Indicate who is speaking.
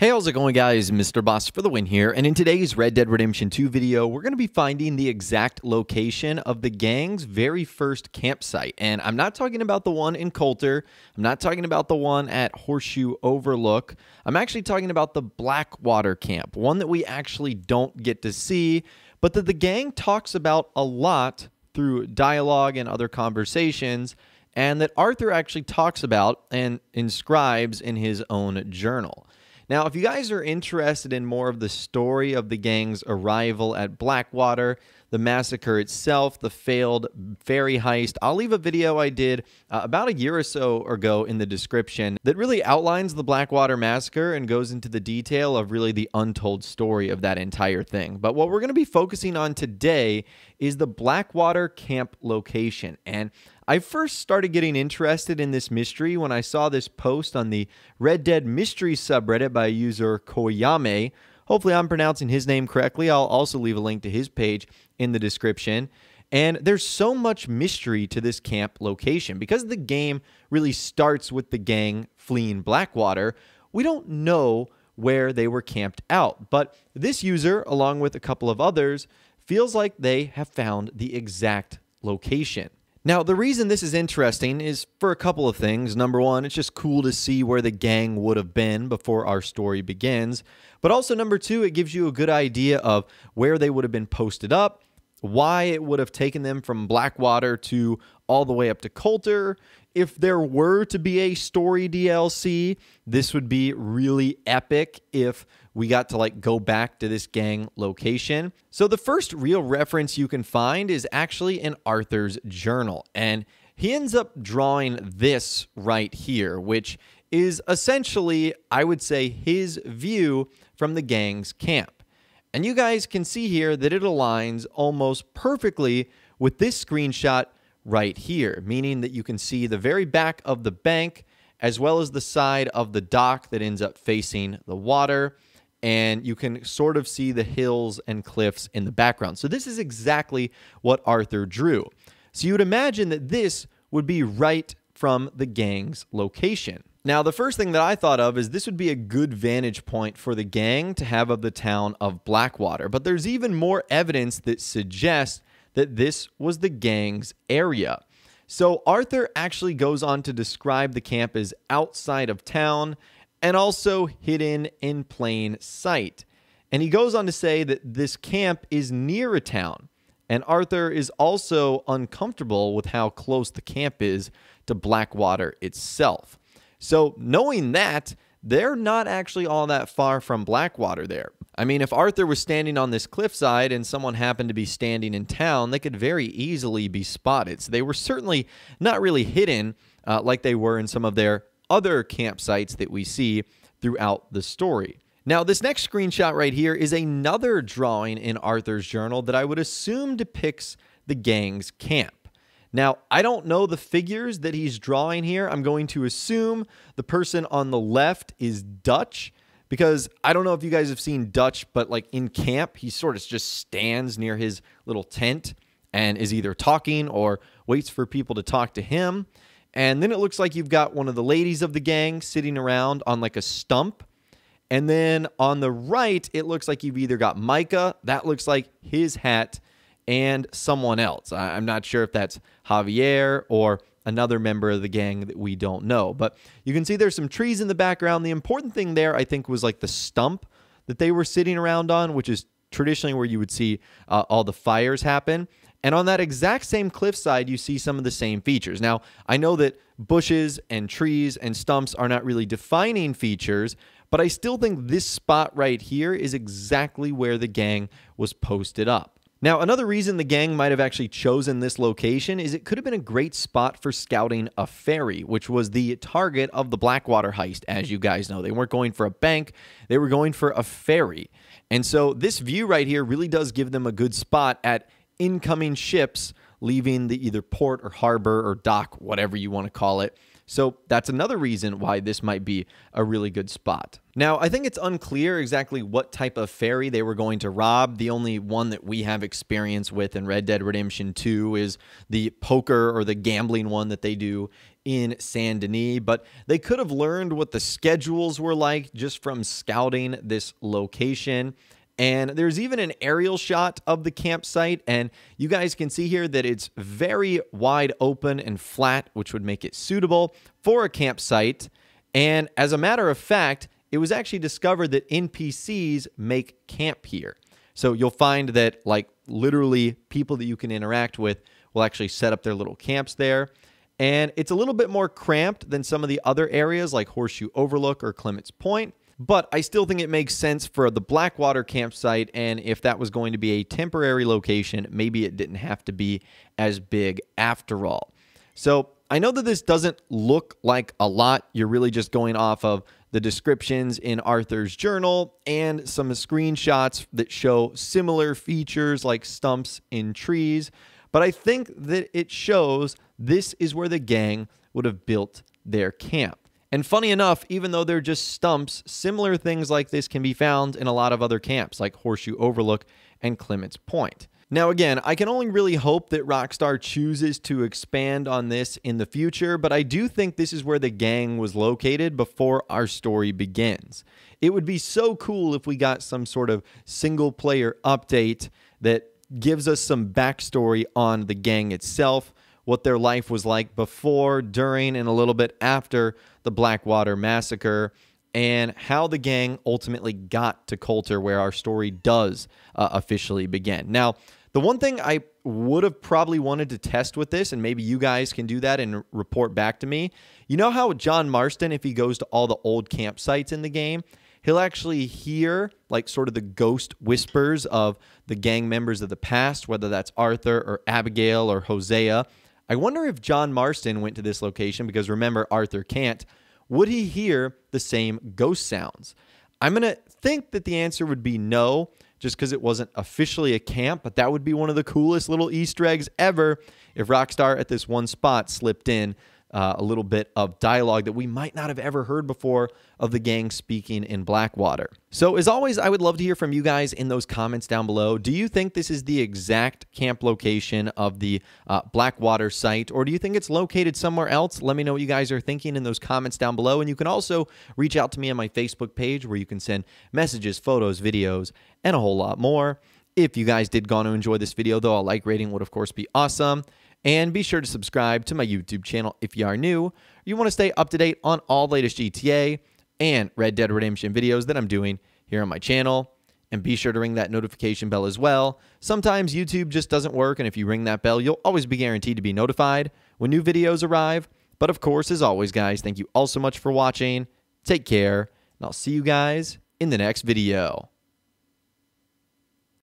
Speaker 1: Hey, how's it going, guys? Mr. Boss for the win here, and in today's Red Dead Redemption 2 video, we're going to be finding the exact location of the gang's very first campsite. And I'm not talking about the one in Coulter, I'm not talking about the one at Horseshoe Overlook, I'm actually talking about the Blackwater camp, one that we actually don't get to see, but that the gang talks about a lot through dialogue and other conversations, and that Arthur actually talks about and inscribes in his own journal. Now, if you guys are interested in more of the story of the gang's arrival at Blackwater, the massacre itself, the failed ferry heist, I'll leave a video I did about a year or so ago in the description that really outlines the Blackwater massacre and goes into the detail of really the untold story of that entire thing. But what we're going to be focusing on today is the Blackwater camp location. And I first started getting interested in this mystery when I saw this post on the Red Dead Mystery subreddit by user Koyame. Hopefully I'm pronouncing his name correctly. I'll also leave a link to his page in the description. And there's so much mystery to this camp location. Because the game really starts with the gang fleeing Blackwater, we don't know where they were camped out. But this user, along with a couple of others, feels like they have found the exact location. Now, the reason this is interesting is for a couple of things. Number one, it's just cool to see where the gang would have been before our story begins. But also, number two, it gives you a good idea of where they would have been posted up, why it would have taken them from Blackwater to all the way up to Coulter. If there were to be a story DLC, this would be really epic if we got to go back to this gang location. So the first real reference you can find is actually in Arthur's journal. And he ends up drawing this right here, which is essentially, I would say, his view from the gang's camp. And you guys can see here that it aligns almost perfectly with this screenshot right here, meaning that you can see the very back of the bank as well as the side of the dock that ends up facing the water, and you can sort of see the hills and cliffs in the background. So this is exactly what Arthur drew. So you would imagine that this would be right from the gang's location. Now, the first thing that I thought of is this would be a good vantage point for the gang to have of the town of Blackwater, but there's even more evidence that suggests that this was the gang's area. So Arthur actually goes on to describe the camp as outside of town and also hidden in plain sight. And he goes on to say that this camp is near a town. And Arthur is also uncomfortable with how close the camp is to Blackwater itself. So knowing that, they're not actually all that far from Blackwater there. I mean, if Arthur was standing on this cliffside and someone happened to be standing in town, they could very easily be spotted. So they were certainly not really hidden like they were in some of their other campsites that we see throughout the story. Now, this next screenshot right here is another drawing in Arthur's journal that I would assume depicts the gang's camp. Now, I don't know the figures that he's drawing here. I'm going to assume the person on the left is Dutch, because I don't know if you guys have seen Dutch, but in camp, he sort of just stands near his little tent and is either talking or waits for people to talk to him. And then it looks like you've got one of the ladies of the gang sitting around on a stump. And then on the right, it looks like you've either got Micah, that looks like his hat, and someone else. I'm not sure if that's Javier or another member of the gang that we don't know. But you can see there's some trees in the background. The important thing there, I think, was the stump that they were sitting around on, which is traditionally where you would see all the fires happen. And on that exact same cliffside, you see some of the same features. Now, I know that bushes and trees and stumps are not really defining features, but I still think this spot right here is exactly where the gang was posted up. Now, another reason the gang might have actually chosen this location is it could have been a great spot for scouting a ferry, which was the target of the Blackwater heist, as you guys know. They weren't going for a bank, they were going for a ferry. And so this view right here really does give them a good spot at incoming ships leaving the either port or harbor or dock, whatever you want to call it. So that's another reason why this might be a really good spot. Now, I think it's unclear exactly what type of ferry they were going to rob. The only one that we have experience with in Red Dead Redemption 2 is the poker or the gambling one that they do in Saint Denis, but they could have learned what the schedules were like just from scouting this location. And there's even an aerial shot of the campsite, and you guys can see here that it's very wide open and flat, which would make it suitable for a campsite. And as a matter of fact, it was actually discovered that NPCs make camp here. So you'll find that, like, literally people that you can interact with will actually set up their little camps there. And it's a little bit more cramped than some of the other areas like Horseshoe Overlook or Clements Point. But I still think it makes sense for the Blackwater campsite, and if that was going to be a temporary location, maybe it didn't have to be as big after all. So I know that this doesn't look like a lot. You're really just going off of the descriptions in Arthur's journal and some screenshots that show similar features like stumps in trees. But I think that it shows this is where the gang would have built their camp. And funny enough, even though they're just stumps, similar things like this can be found in a lot of other camps like Horseshoe Overlook and Clements Point. Now again, I can only really hope that Rockstar chooses to expand on this in the future, but I do think this is where the gang was located before our story begins. It would be so cool if we got some sort of single player update that gives us some backstory on the gang itself, what their life was like before, during, and a little bit after the Blackwater massacre, and how the gang ultimately got to Coulter, where our story does officially begin. Now, the one thing I would have probably wanted to test with this, and maybe you guys can do that and report back to me, you know how John Marston, if he goes to all the old campsites in the game, he'll actually hear like sort of the ghost whispers of the gang members of the past, whether that's Arthur or Abigail or Hosea. I wonder if John Marston went to this location, because remember, Arthur can't. Would he hear the same ghost sounds? I'm going to think that the answer would be no, just because it wasn't officially a camp, but that would be one of the coolest little Easter eggs ever if Rockstar at this one spot slipped in a little bit of dialogue that we might not have ever heard before of the gang speaking in Blackwater. So as always, I would love to hear from you guys in those comments down below. Do you think this is the exact camp location of the Blackwater site, or do you think it's located somewhere else? Let me know what you guys are thinking in those comments down below, and you can also reach out to me on my Facebook page where you can send messages, photos, videos, and a whole lot more. If you guys did go on to enjoy this video, though, a like rating would of course be awesome. And be sure to subscribe to my YouTube channel if you are new, or you want to stay up to date on all the latest GTA and Red Dead Redemption videos that I'm doing here on my channel. And be sure to ring that notification bell as well. Sometimes YouTube just doesn't work, and if you ring that bell, you'll always be guaranteed to be notified when new videos arrive. But of course, as always, guys, thank you all so much for watching. Take care, and I'll see you guys in the next video.